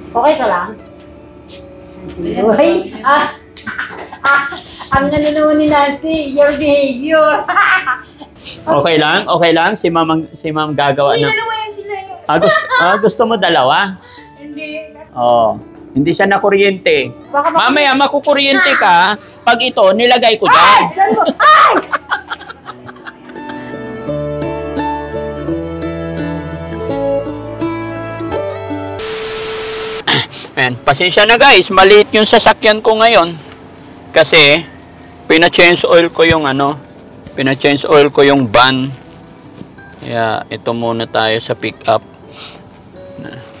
Okay ka lang? Uy, ang ano naman ni Nancy, your behavior. Okay lang? Okay lang? Si ma'am gagawa Hindi, ng... dalawa yan sila yun. Gusto mo dalawa? Hindi. Oo. Hindi siya nakuryente. Baka Mamaya makukuryente ka pag ito nilagay ko Ay! dyan. Dalawa! Ay! Ayan, pasensya na guys, maliit yung sasakyan ko ngayon. Kasi, pina-change oil ko yung pina-change oil ko yung van. Kaya, ito muna tayo sa pick-up.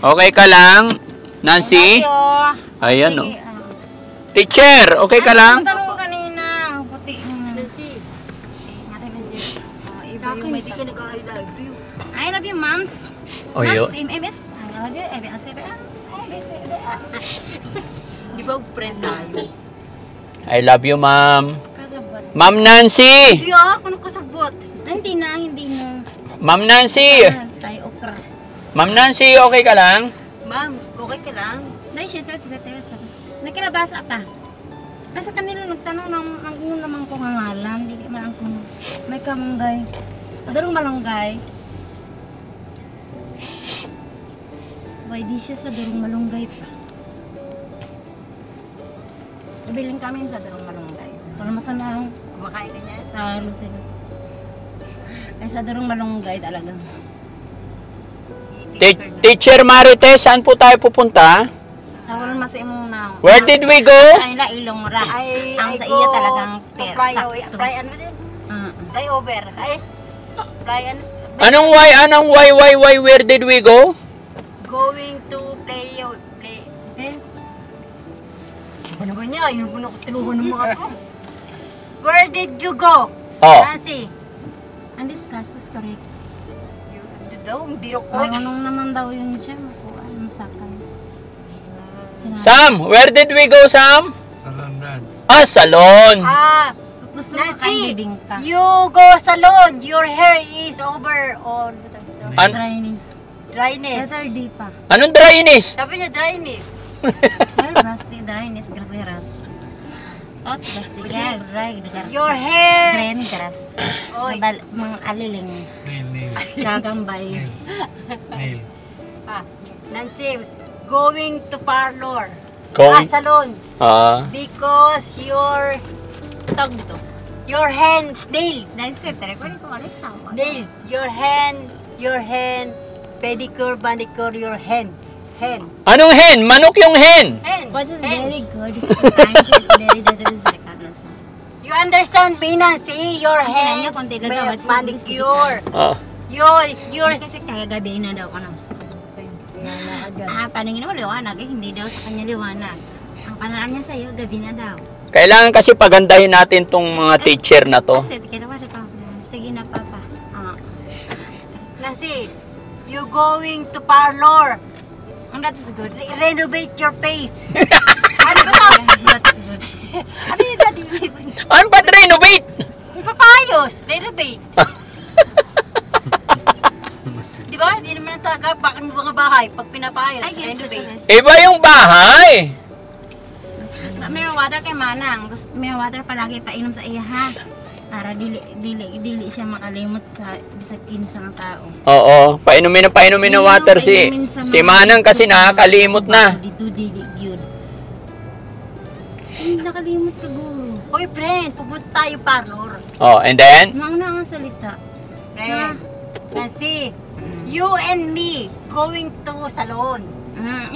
Okay ka lang, Nancy? Ayan o. Teacher, okay ka lang? Tanong ko kanina, ang puti mo. Sa akin, hindi ka nag-I love you. I love you, moms. O yun. MS. I love you, Di ba friend tayo? I love you, ma'am. Kasabot. Ma'am Nancy! Hindi ako nakasabot. Hindi mo. Ma'am Nancy! Tayo okra. Ma'am Nancy, okay ka lang? Ma'am, okay ka lang? Dahil siya sa terasa. Nakilabasa pa. Nasa kanila nagtanong naman ko nga ngalan. Hindi man ako. May kamanggay. Adarong malunggay. Why di siya sa darong malunggay pa? Nabiling kami sa darong malunggay. Para masanang Kumakain ka niya? talo sila. Ay sa darong malunggay talaga. Teacher Marites, saan po tayo pupunta? Sa walang masimong na. Where did we go? Ay na ilong ra. Ay, Ang ay sa go iya talagang to fly away. sakto. Fly ano din? Ah. Fly over. Ay, fly ano? Anong why, where did we go? Going to play. Okay. Ano naman niya? Yun po na tinuhan ng mga ko. Where did you go? Oh. Nancy. And this class is correct. Daw, hindi ako correct. Marunong naman daw yun siya. Makuha ng sakay. Sam, where did we go, Sam? Salon Brands. Salon. Gusto mo Nancy, kaibibing ka. you go salon. Your hair is over on Dryness. dryness. Letter D pa. Anong dryness? Sabi niya dryness. Ay, rusty, dryness, graseras. Tot, rusty, grass. Your hair. Green grass. Oy. Mga aliling. Nail. Gagambay. Nail. Nancy, going to parlor. Going? Salon. Because your hands, nail. Nice, tere ko rin ko alis sama. Nail. Your hand, pedicure, manicure, your hand. Anong hen? Manok yung hen. Hand. But it's Hands. very good. It's very good. You understand me, Nancy? Your Kaya niya, hands, konti na daw, at manicure. Your Kasi kagabi na daw ko na. Paano nga naman liwanag? Hindi daw sa kanya liwanag. Ang panaan niya sa'yo, gabi na daw. Kailangan kasi pagandahin natin tong mga teacher na to. Kasi, kinawa ka. Sige na, papa. Nancy, you going to parlor. And that is good. Renovate your face. Ano ba? That is good. Ano yun sa Ano ba renovate? papayos? Renovate. Di ba? Hindi naman talaga bakit mga bahay pag pinapayos. I guess Renovate. Iba yung bahay. Mineral water kay Manang. Mineral water palagi painom sa iya, ha? Para dili siya makalimot sa bisakin sa tao. Oo, painumin ng water si Manang kasi nakakalimot na. Dito dili gyud. Ay, nakalimot ka guro. Hoy, friend, pupunta tayo parlor. Oh, and then? Mauna nga salita. Friend, Nancy, you and me going to salon.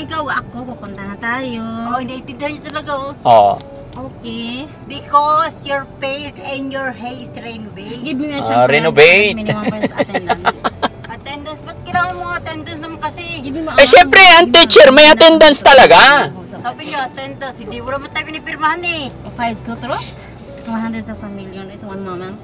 Ikaw, ako, pupunta na tayo. Oh, naiintindihan niyo talaga, oh. Oh. Okay. Because your face and your hair is renovate. Give me a chance. Renovate. Minimum first attendance. Attendance, ba't kailangan mo attendance naman kasi? Give me Syempre, ang teacher may attendance talaga. Sabi niya, attendance, hindi mo naman tayo pinipirmahan eh. 5 to trot. 100,000 million. It's one moment.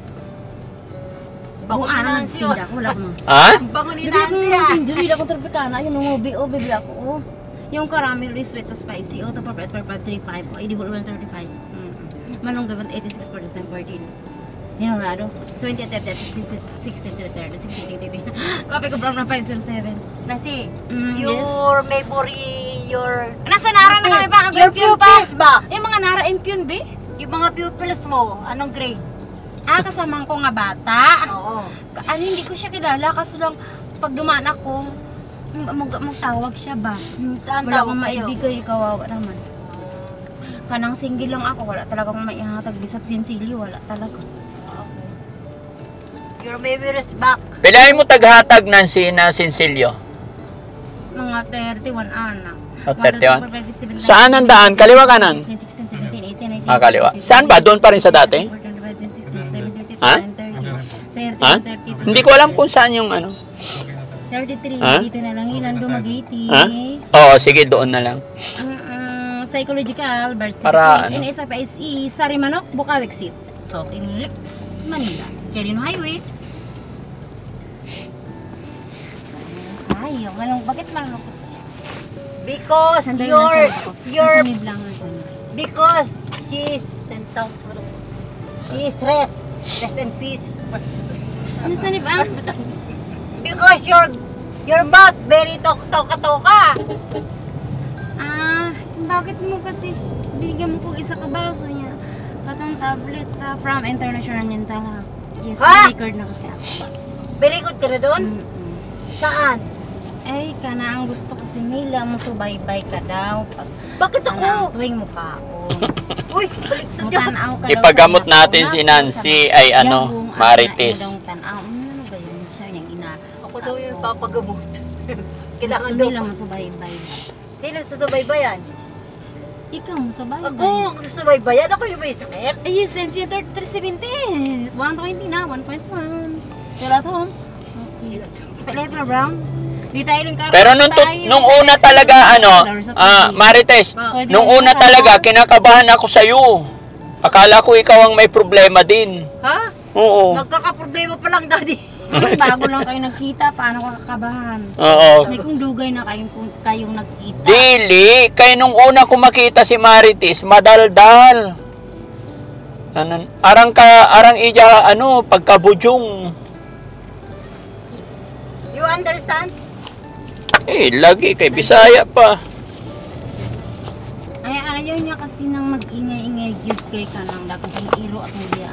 Bango Kung ni ano, Nancy, oh. nagtinda ko, wala ko mo. Ha? Bango ni Hindi Nancy, ah. ako bibili ako tropicana. Yung umubi, bibili ako, Yung caramel sweet sa spicy, to for 535. Hindi mo 35. Manong gawin 86% 14. Dinorado. 20 at 16 Copy ko brown na 507. Nancy, Yes. your Maybury your... Nasa nara na kami pa, Your pupils ba? Yung mga nara impune, be? Yung mga pupils mo, anong grade? Kasamang ko nga bata. Oo. Ano, hindi ko siya kilala kasi lang pag dumaan ako, magtawag siya ba? Saan Wala tawag akong kayo? maibigay, kawawa naman. Kanang single lang ako, wala talaga akong maihatag. Bisag sinsilyo, wala talaga. Your baby is back. Pilahin mo taghatag ng Sinsilyo. Mga 31 anak. O, 31. Saan ang daan? Kaliwa kanan? 16, 17, 18, 19, Kaliwa. Saan ba? Doon pa rin sa dati? 14, 15, 16, 17, 18, Ha? 19, 20, Ha? 30, 31. Hindi ko alam kung saan yung ano. 33, Ha? dito na lang ilan, dumagiti. Ha? Oo, sige, doon na lang. Psychological, birth Para certificate, ano? NSFISE, Sarimanok, Bukawi Exit. So, in Lex, Manila. Quirino Highway. Ay, bakit malungkot siya? Because Sandali your... lang sa ako. Your... Nasa mid lang, nasa mid. Because she's... She's rest. Rest in peace. Nasa nib ang? Because your back very toka-toka. Bakit mo kasi binigyan mo kong isa ka baso niya? Katong tablet sa From International Mental Health. Yes, Ha? record na kasi ako. Very good ka na doon? Saan? Ay, kana ang gusto kasi nila, masubaybay ka daw. Bakit ako? Tuwing mukha ko. Uy, baliktad yan. Mutanaw ka daw Ipagamot sa natin ina si ko, Nancy sa- ay ano, Yahoo, Marites. Ano tanaw? Ano ba yun siya? Yung ina. Ako daw yung papagamot. Kailangan Gusto daw. nila masubaybay. Sino susubaybayan? Ikaw, masubaybay. Ako, susubaybayan. Ako yung may sakit. Ay, yes, MPU 370. 120 na, 1.1. You're at home? Okay. Penetra Brown? Di tayo rin karoon. Pero nung una talaga, Marites, nung una talaga, kinakabahan ako sa'yo. Akala ko ikaw ang may problema din. Ha? Oo. Magkakaproblema pa lang, daddy. Bago lang kayo nagkita, paano ka kakabahan? Oo. May kung dugay na kayong nagkita. Dili, kaya nung una ko makita si Marites, madaldal. Arang ija, pagkabudyong. You understand? Lagi kay Bisaya pa. Ay, ayaw niya kasi nang mag-ingay-ingay gyud kay kanang dapat yung iro at hindi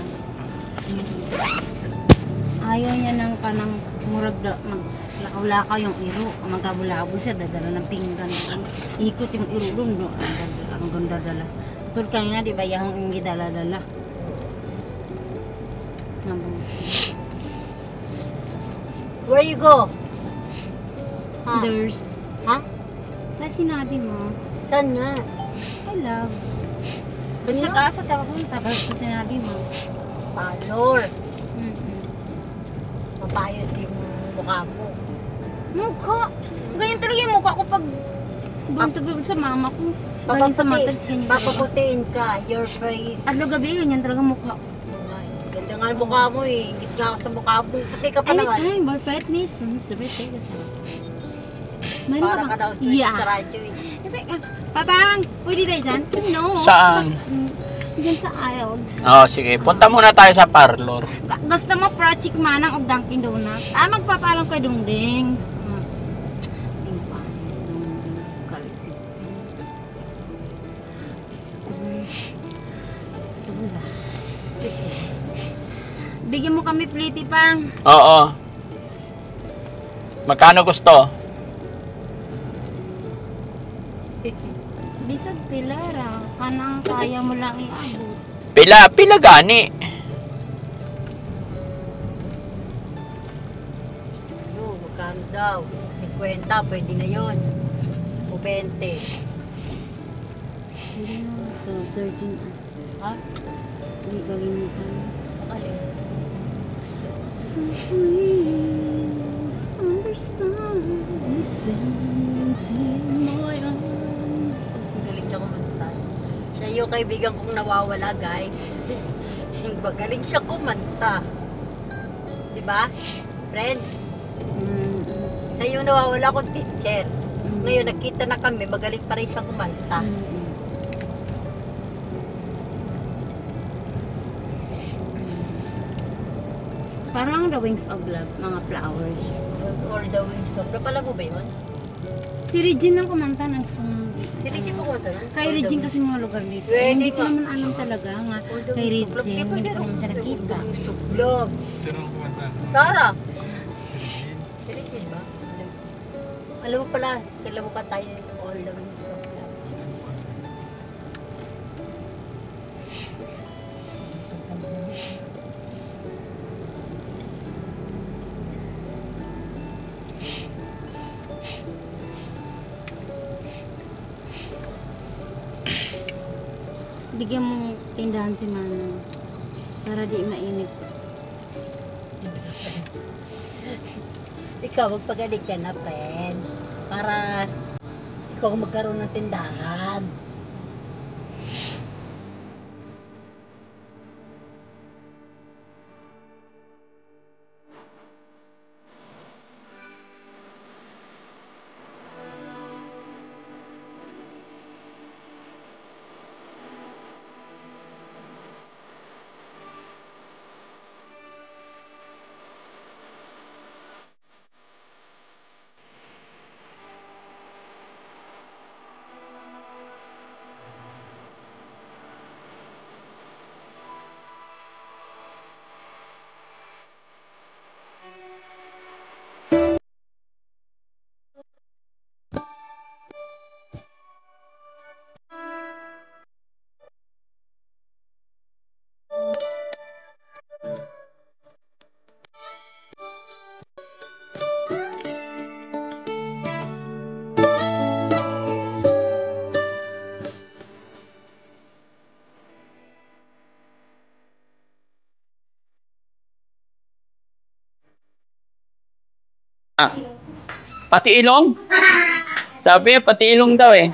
ayaw niya nang kanang murag maglakaw-lakaw yung iro, magkabulabol siya, dadala ng pinggan. Ikot yung iro doon, no? Ang ganda dala. Tulad kanina, di ba, yahong yung gidala-dala. Where you go? Ha? There's, Ha? sa sinabi mo, Saan nga? I love. Kanina? Sa kasa tapunta, basta sinabi mo. Palor. Mapayos yung mukha mo. Mukha. Ganyan talaga yung mukha ko pag born to be sa mama ko. Galing sa mothers, ganyan. Papaputiin ka. Your face. Ano gabi, ganyan talaga mukha ko. Ganda nga ang mukha mo eh. Ingit nga ako sa mukha mo. Puti ka pa naman. Anytime, more fitness, super stay ka sa. Meron Para ba? ka daw tweet sa radyo eh. Papang, pwede tayo dyan? No. Saan? Diyan sa aisle. Sige. Punta muna tayo sa parlor. Gusto mo project manang og Dunkin Donuts? Magpapaalam kay Dungdings. Ping Panis, Dungdings, Kalit si Pistula. Bigyan mo kami pliti pang. Oo. Magkano gusto? Bisag pilara, kanang kaya mo lang iabot. Pila gani. Magkano daw? 50, pwede na yun. O 20. Hindi na, 13 Ha? Hindi kalimutan. Alin? So please understand, listen to my arms. Galing siya kumanta. Siya yung kaibigan kong nawawala, guys. Magaling siya kumanta. Diba? Friend? Siya yung nawawala kong teacher. Ngayon, nakita na kami, magaling pa rin siya kumanta. Parang The Wings of Love, mga flowers. All the wings of... Napala mo ba yun? Si Regine ang kumanta ng song. Si Regine pumunta na? Kay Regine kasi mga lugar dito. Pwede Hindi ko nga. naman alam talaga nga. Kay Regine, hindi ko naman siya nakita. Sublog. Sino ang kumanta? Sarah. Si Regine. Si Regine ba? Alam mo pala, kailan mo ka tayo all the way so Bigyan mong tindahan si Manang. Para di mainit. Ikaw, magpagaling ka na, friend. Para ikaw magkaroon ng tindahan. Pati ilong? Sabi, pati ilong daw eh.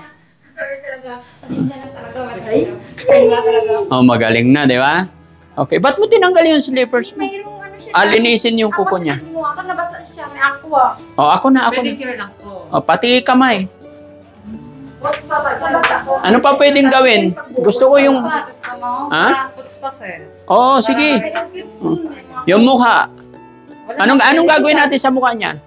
Oh, magaling na, di ba? Okay, ba't mo tinanggal yung slippers mo? Mayroong ano siya. Linisin yung kuko niya. Ako nabasa siya, may aqua. Oh, ako na. Pedicure lang po. Oh, pati kamay. Nabasa ko. Ano pa pwedeng gawin? Gusto ko yung... Ha? Puts pa, sir. Oo, sige. Yung mukha. Anong gagawin natin sa mukha niya?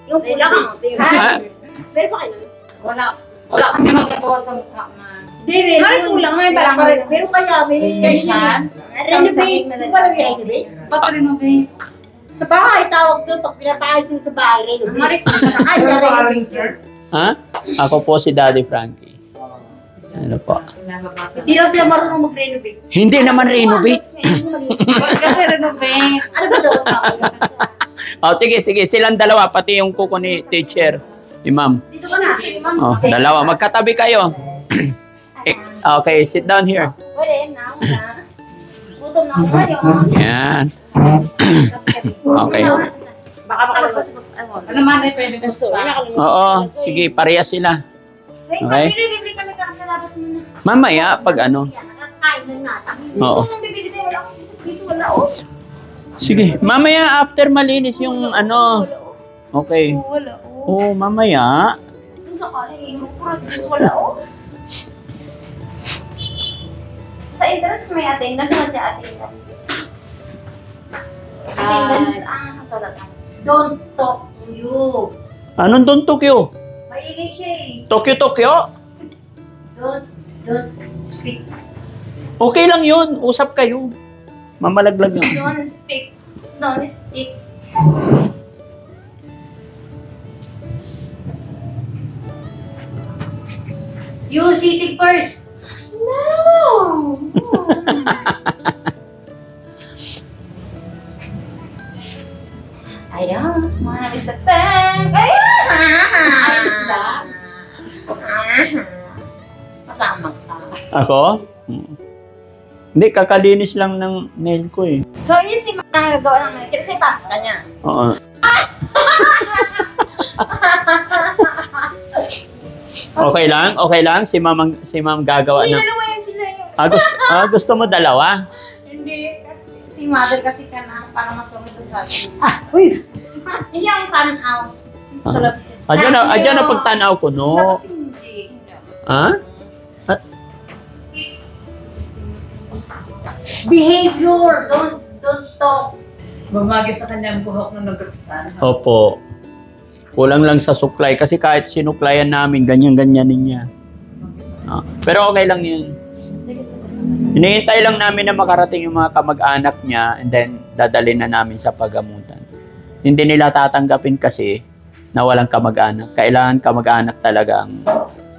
Yung kulang. Ha? Pero pa kayo. Wala kami magagawa sa mukha, ma. Hindi, Ay, kulang may parang Pero kaya, may... Yan. Renovate. Hindi ba lang renovate? Pag-renovate. Sa bahay, tawag doon. Pag pinapaayos yung sa bahay, renovate. Ay, renovate. sir? Ha? Ako po si Daddy Frankie. Ano po? Hindi na sila marunong mag-renovate. Hindi naman renovate. Kasi renovate. Ano ba daw? Oh, sige. Silang dalawa, pati yung kuko ni teacher, ni ma'am. Dito ka na. Oh, dalawa. Magkatabi kayo. Okay, sit down here. Pwede, na. Gutom na ako kayo. Yan. Okay. Baka makalabas mo. Ano man ay pwede na sa Oo, sige, parehas sila. Okay? Bibili kami ka sa labas mo na. Mamaya, pag ano. Nakakain na natin. Oo. Kung bibili tayo, wala akong piso wala oh. Sige, mamaya after malinis yung ano. Okay. Wala oh. Oo, mamaya. Kung sakali, puro piso wala oh. Sa entrance may attendance, nandiyan attendance. Attendance, salat. Don't talk to you. Anong doon Tokyo? Maingay siya eh. Tokyo? Don't speak. Okay lang yun. Usap kayo. Mamalaglag yun. Don't speak. Don't speak. You sitting first. No! I don't wanna be so bad. Ayos lang. Masama ka. Ako? Hindi, kakalinis lang ng nail ko eh. So, yun si Mama nagagawa ng manikip. Kasi pasta niya. Oo. Okay lang? Okay lang? Si ma'am gagawa Uy, na. dalawa yan sila yung... Gusto mo dalawa? Hindi, kasi si mother kasi ka na para masunod sa akin. Uy! Hindi ako tanaw. Adyan na pagtanaw ko, no? Bakit hindi? Ha? Behavior! Don't talk. Bumagi sa kanya ang buhok na nagkapitan. Opo. Kulang lang sa supply kasi kahit sinuplayan namin, ganyan-ganyanin niya. Pero okay lang yun. Hinihintay lang namin na makarating yung mga kamag-anak niya and then dadalhin na namin sa paggamutan. Hindi nila tatanggapin kasi na walang kamag-anak. Kailangan kamag-anak talaga ang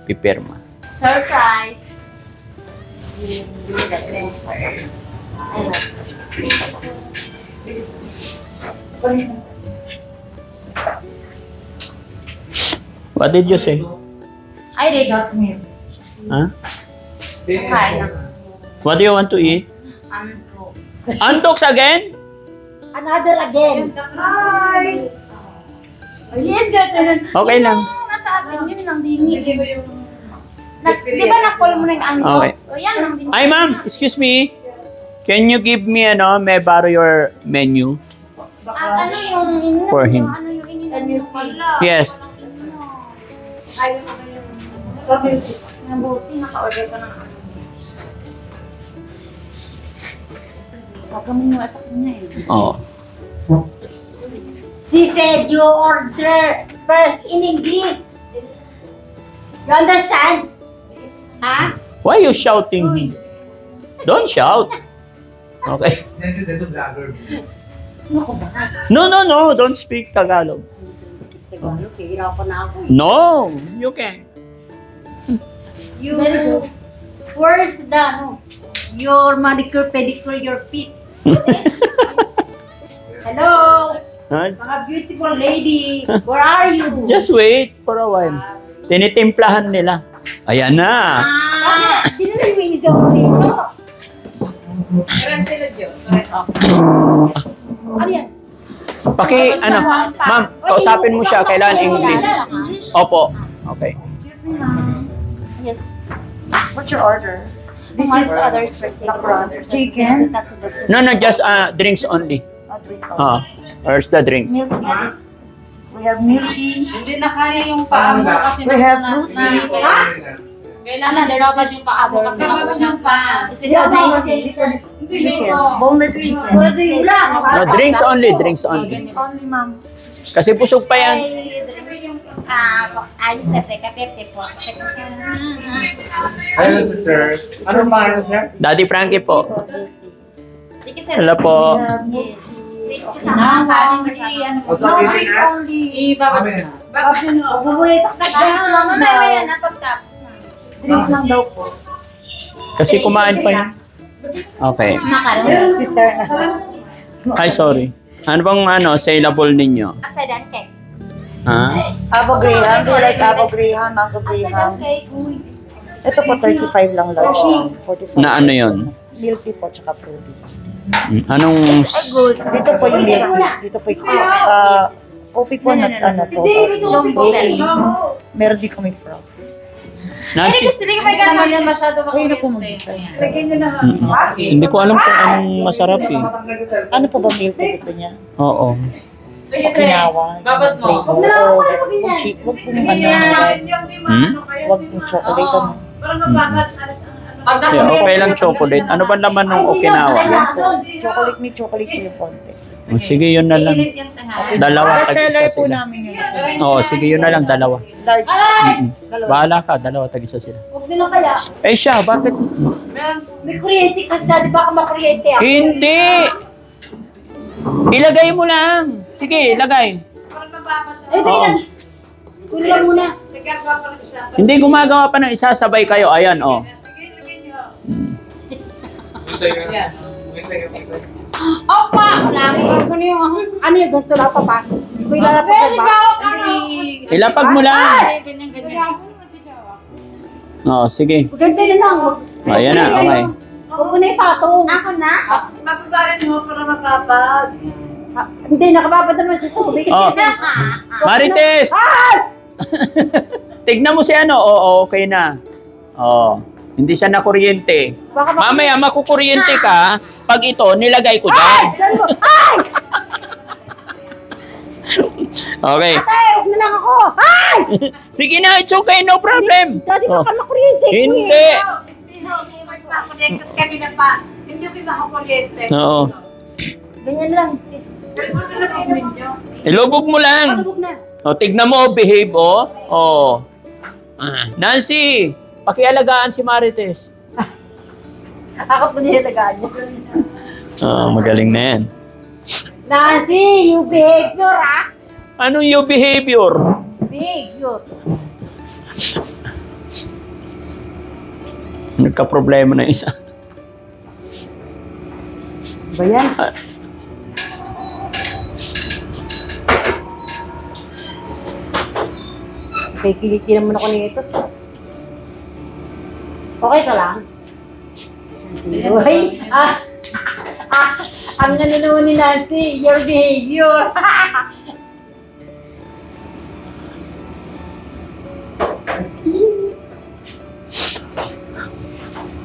pipirma. Surprise! See the green first. What did you say? I did not milk. Huh? Kain na. What do you want to eat? Anto. Antoks again? Another again. Yes, ganun. Okay lang. Yung nasa atin, yun lang din. Di ba na-call mo na yung anto? Okay. So, yan lang din. Ay, ma'am, excuse me. Can you give me, may borrow your menu? Ano yung For him. Ano yung ininom mo pala? Yes. Mabuti, naka-order ka ng ano. Pagkamin mo sa kanya eh. Oh. She said you order first in English. You understand? Ha? Why are you shouting? Don't shout. Okay. No. Don't speak Tagalog. Tagalog, hihirapan na ako. No, you can. You, where's the, your manicure, pedicure, your feet? Hello, Huh? mga beautiful lady. Where are you? Just wait for a while. Tinitimplahan nila. Ayan na. Bakit? Sino na yung inigaw dito? Ano yan? Ma'am, kausapin mo siya. Kailangan English. Opo. Okay. Excuse me, ma'am. Yes. What's your order? This is others for chicken. That's the No, just drinks only. drinks. Where's the drinks? Milk tea. We have milk tea. Hindi na kaya yung paa mo kasi We have fruit tea. kailangan dapat yung paa mo kasi mabas ng paa. It's with nice tea. This one is chicken. Boneless chicken. Wala yung lang. No, drinks only. Drinks only. Drinks only, ma'am. Kasi busog pa yan. Ayun sa teka, pepe po. Hello, sister. Anong pangalan, sir? Daddy Frankie po. Thank you, sir. Hello po. We have milk tea. O, sa akin Drinks na. only. Amen. Bumulitak ka Drinks dyan. lang. Mamaya na pag-caps na. Drinks lang daw po. Kasi kumain pa yan. Okay. Macaron. Sister. Ay, sorry. Ano bang saleable ninyo? Upside down cake. Ha? Avo Graham. Do you like Avo Graham? Mango Graham. Ito po 35 lang large. 45. Na ano yun? Milk tea po, tsaka fruity. Anong... Dito po yung milk tea. Dito po yung coffee po na soda. Fruity. Meron din kami frog. Nasi? naman yan masyado Kayo na po makulit. mag-design. Hindi ko alam kung anong masarap eh. Ano po ba milk tea gusto niya? Oo. Sige, te. Okinawa. Babat mo. Or cheap. Huwag pong huwag pong chocolate. Ano. Yeah, okay lang chocolate. Ano ba naman ng Okinawa? Yan po. Chocolate may chocolate po yung konti. Oh, sige, yun na lang. Dalawa, Bestseller tag-isa po sila. namin yun. Oo, sige, yun na lang, dalawa. Large. Dalawa. Bahala ka, dalawa, tag-isa sila. Huwag nila kaya. Eh siya, bakit? May kuryente kasi dati baka makuryente ako. Hindi! Ilagay mo lang. Sige, ilagay. Eh, di Oo. lang. Kunin lang muna. Hindi gumagawa pa ng isasabay kayo. Ayan, oh. Opa! Ano yung ganito lang pa pa? May lalapag na ba? Ilapag mo lang. Oo, sige. Ganito na lang. Ayan na, okay. Huwag mo na ipatong. Ako na? Mapabarin mo para mapapag. Hindi, nakababad naman sa tubig. Oh. Marites! Tignan mo si ano. Oo, okay na. Oh. Hindi siya na kuryente. Mamaya makukuryente ka pag ito nilagay ko dyan. Ay! Okay. Ate, huwag na lang ako. Ay! Sige na, it's okay, no problem. Dati Oh. baka makuryente. Hindi. Kami na pa. Hindi ko makakuryente. Oo. Ganyan lang. Ilubog mo lang. Palubog na. O, tignan mo, behave, oh. Oh. Nancy, pakialagaan si Marites. Ako po nilalagaan niya. Oh, magaling na yan. Nancy, you behavior, ah! Anong yung behavior? Behavior. Nagka-problema na isa. Ba yan? Okay, kiliti naman ako nito. Okay ka lang? Ay, ang nanunawa ni Nancy, your behavior.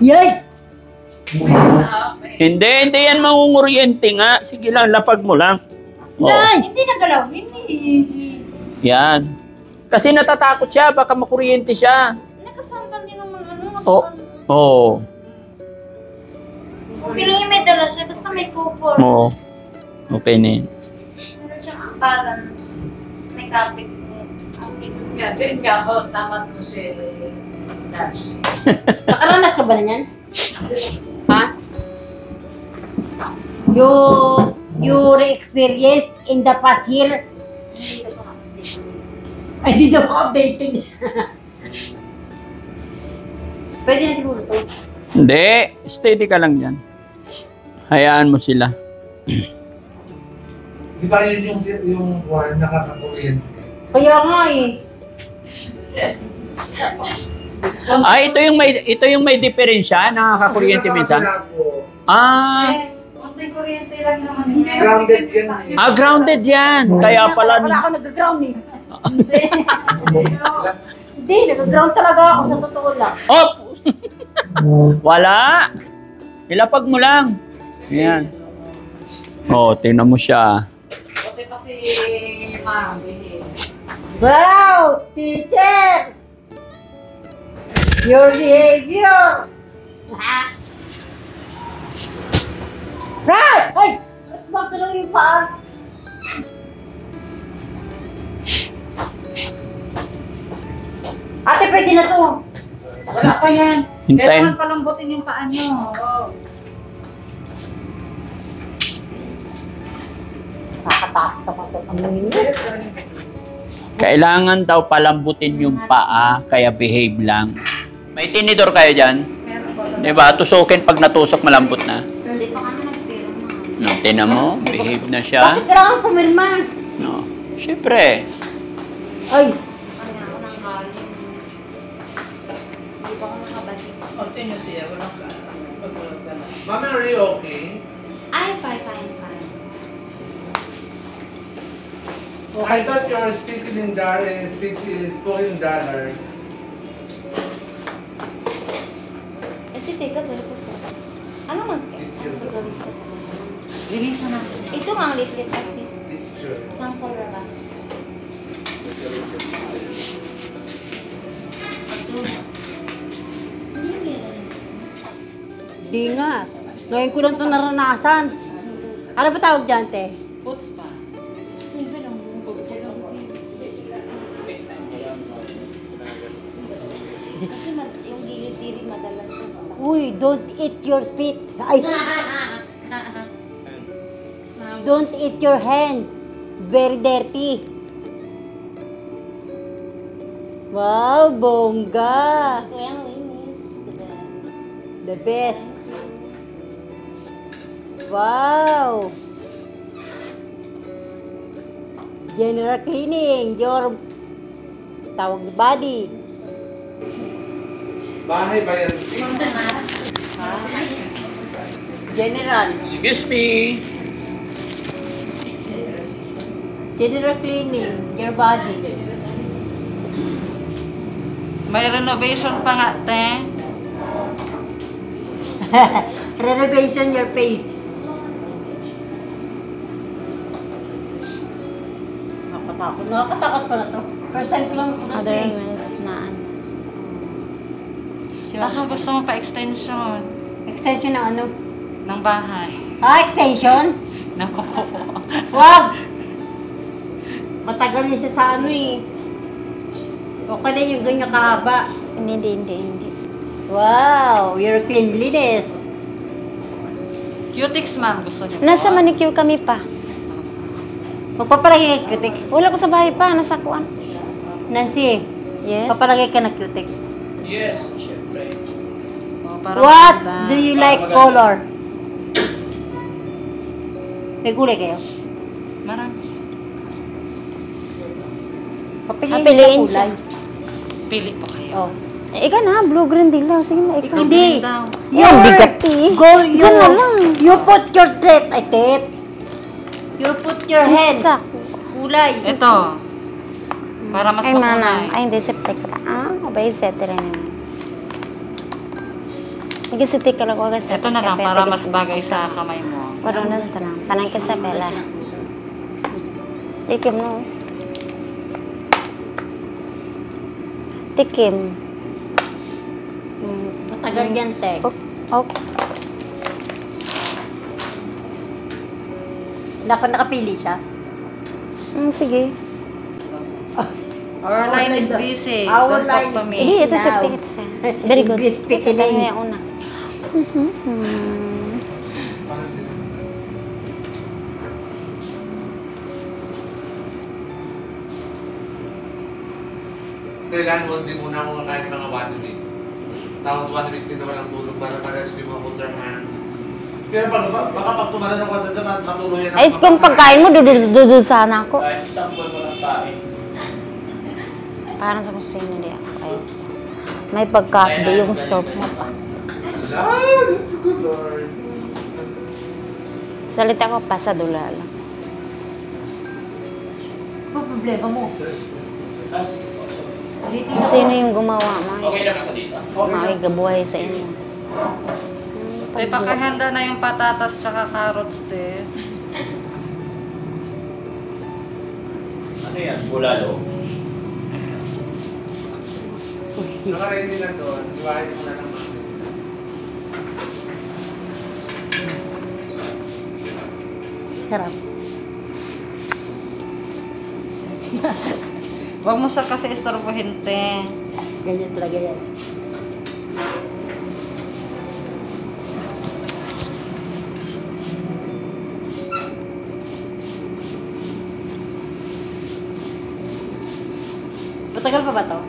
Yay! Hindi yan mangunguryente nga. Sige lang, lapag mo lang. Oh, Hindi nagalawin eh. yan. Kasi natatakot siya, baka makuryente siya. Nakasampan din naman ano. Oh. Oo. Okay lang yung may dala siya, basta may kupon. Oo. Okay na yun. Meron siyang balance. May kapit mo. Ang pinagyabi, ako, tama to si Dash. Nakaranas ka ba na yan? Ha? You re-experience in the past year? Ay, di na ako updated. Pwede na siguro to. Hindi. Steady ka lang dyan. Hayaan mo sila. Di ba yun yung buwan nakakakuryente? Kaya nga eh. Ito yung may diferensya, nakakakuryente minsan. Konting kuryente lang naman yan. Grounded yan eh. Grounded yan. Kaya pala. Wala ako nag-ground eh. Hindi, nag-ground talaga ako sa totoo lang. Oh! Wala. Ilapag mo lang. Yan. Oh, tingnan mo siya. Okay pa si Ma'am. Wow! Teacher! Your behavior! Right! Ay! Ba't bakit lang yung paan? Ate, pwede na to. Wala pa yan. Hintayin. Kailangan palambutin yung paa nyo. Nakataas ako sa pamilya. Kailangan daw palambutin yung paa, kaya behave lang. May tinidor kayo dyan? Diba? Tusukin pag natusok malambot na. Hindi pa kami nagpiro, Ma'am. No, tinan mo, behave na siya. Bakit kailangan kumirma? No. Siyempre. Ay! Kanya ako nang galing. Hindi pa ako nakabalik. Mami, are you okay? Ay, fine. I thought you were speaking in Dollar, spoken in dollar. Kasi teka, dali ko sa... Ano man? Ano gagawin sa Lilisan natin. Ito nga ang lit-lit natin. Picture. Sample na ba? Di nga. Ngayon ko lang ito naranasan. Ano ba tawag dyan, te? Kasi yung gilid-gilid madalas yung masakit. Uy, don't eat your feet. Ay! Don't eat your hand. Very dirty. Wow, bongga. Ito yung linis. The best. The best. Wow. General cleaning. Your tawag na body. Bahay ba yan? General. Excuse me. General cleaning. Your body. May renovation pa nga, te. Renovation your face. Nakakatakot. Nakakatakot pala to. First time ko lang ito. Other ones na ano. Baka gusto mo pa extension Extension ng ano? ng bahay. Ah, extension? Ng kuko. Wag! Matagal niya siya sa ano eh. Okay na yung ganyan kahaba. Hindi. Wow, your cleanliness. Cutics, ma'am. Gusto niyo po? Nasa manicure kami pa. Magpapalagay ka cutex. Wala ko sa bahay pa, nasa kuan. Nancy, Yes. papalagay ka ng cutex. Yes, syempre. Oh, para What maganda. do you like color? May gulay kayo? Marami. Papiliin Piliin ka kulay. Pili po kayo. Oh. Ikaw na, blue-green dilaw. Sige na, ikaw. Hindi. daw. Yung bigat eh. Go, Diyan na lang. you put your tape. You put your head. Sak. Kulay. Ito. Para mas Ay, makulay. manang. Ay, hindi, septek ka. Abay, setera naman. Hindi, septek ka lang. Huwag ka Ito na lang, para mas bagay sa kamay mo. Warunas na lang. Panang ka sa pela. Tikim no. Tikim. Matagal yan, te. Okay. Nakapili siya. Sige. Our line is busy. Our Don't line talk to is me. Hindi, ito now. septek ito sa. Very good. English speaking. Ito na yung una. Kailan mo, hindi muna ako kakain mga 1 week. Tapos 1 week din naman ang tulog para ma-rescue mo ako, sir, man. Pero baka pag tumalan ako sa matuluyan ako. Ay, kung pagkain mo, dudul sana ako. Kahit isang buwan walang kain. Parang sa kusina di ako. Ay, may pagka-upda yung soap mo pa. Ala, Diyos ko, Lord. Salita ko pa sa dula lang. Ano problema mo? Sino yung gumawa, Mike? Okay lang ako dito. Makigabuhay sa inyo. Te, pakahanda na yung patatas tsaka carrots, te. Ano yan? Bulalo? Nakaready lang doon. Iwahin mo na ng mga. Sarap. Huwag mo siya kasi istorbohin, te. Ganyan talaga yan. Matagal pa ba to?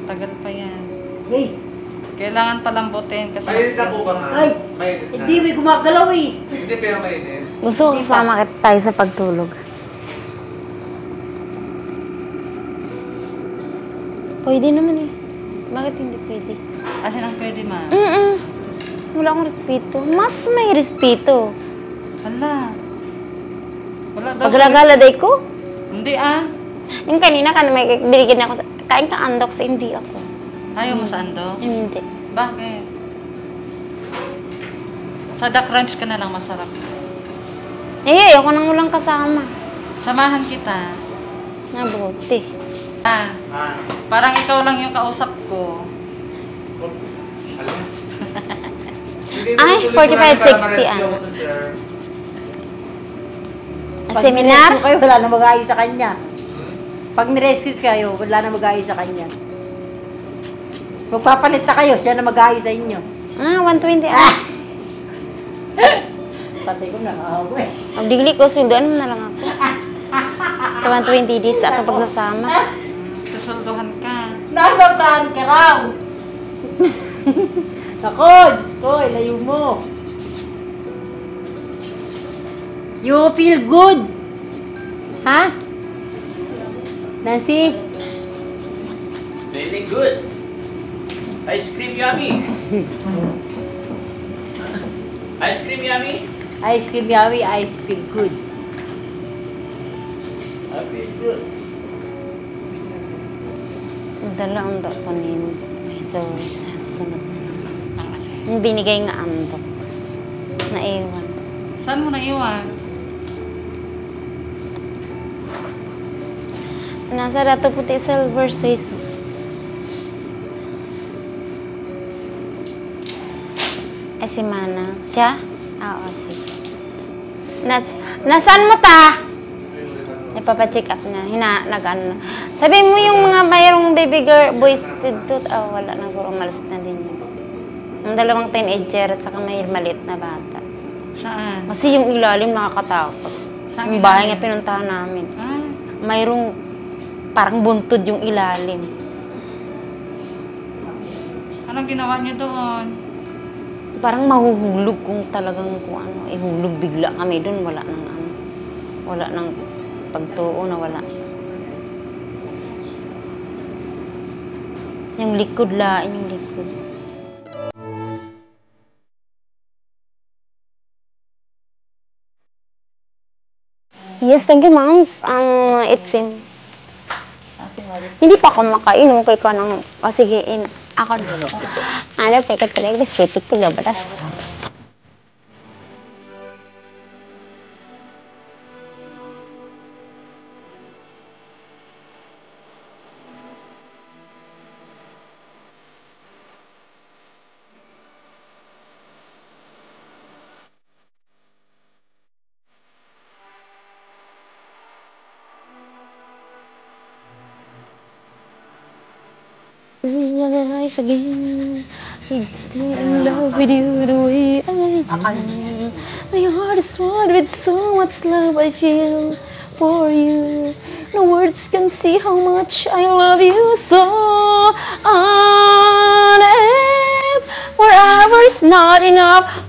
Tagal pa yan. Hey! Kailangan palambutin kasi... Mainit na po ba nga? Ay! Mainit na. Hindi, may gumagalaw eh. Hindi pero mainit. Gusto ko kasama kita tayo sa pagtulog. Pwede naman eh. Bakit hindi pwede? Alin ang pwede, ma? Wala akong respeto. Mas may respeto. Hala. Wala daw. Paglagaladay ko, Hindi ah. yung kanina ka na may binigyan ako, kain ka andox, hindi ako. Ayaw mo sa ando? Hindi. Bakit? Sa duck ranch ka na lang masarap. Eh, ayoko nang walang kasama. Samahan kita. Nabuti. Ah, parang ikaw lang yung kausap ko. Alam? Sige, Ay, tuloy-tuloy ko 45, lang para 60 ma-rescue ano. ako to, sir. A seminar? Pag kayo, wala na mag-aayos sa kanya. Pag nirescue kayo, wala na mag-aayos sa kanya. Magpapalit na kayo, siya na mag-aayos sa inyo. 120 ah. Tatay ko na, eh. Ang digli ko, sundan mo na lang ako. Sa 120 days ato pagsasama. Susulduhan ka. Nasa saan ka raw? Nako, Diyos ko, ilayo mo. You feel good? Ha? Nancy? Feeling good. Ice cream yummy. Ice cream yummy? Ice cream yawi, I feel good. I feel good. Dala ang pa nino. So, sa sunod na lang. Ang binigay nga andox. Naiwan. Saan mo naiwan? Nasa Rato Puti Silver sa Jesus. Eh, si Mana. Siya? Oo, sige. Nasaan mo ta? Papacheck up na. Nag-ano. Sabi mo yung mga mayroong baby girl, boys dito, wala na, umalis na din yun. Yung dalawang teenager at saka may maliit na bata. Saan? Kasi yung ilalim nakakatakot. Saan Yung bahay nga pinuntahan namin. Ah, Mayroong parang buntod yung ilalim. anong ginawa niyo doon? Parang mahuhulog kung talagang kung ano, ihulog bigla kami doon, wala nang ano. Wala nang pagtuo na wala. Yung likod lain, yung likod. Yes, thank you, moms. It's in... Hindi pa ako makainom kay ka ng... O sige, ako na. Ano, peka talaga, sitik ko labas. Life again, it's in love with you the way I am. My heart is filled with so much love I feel for you. No words can see how much I love you so. On earth, forever is not enough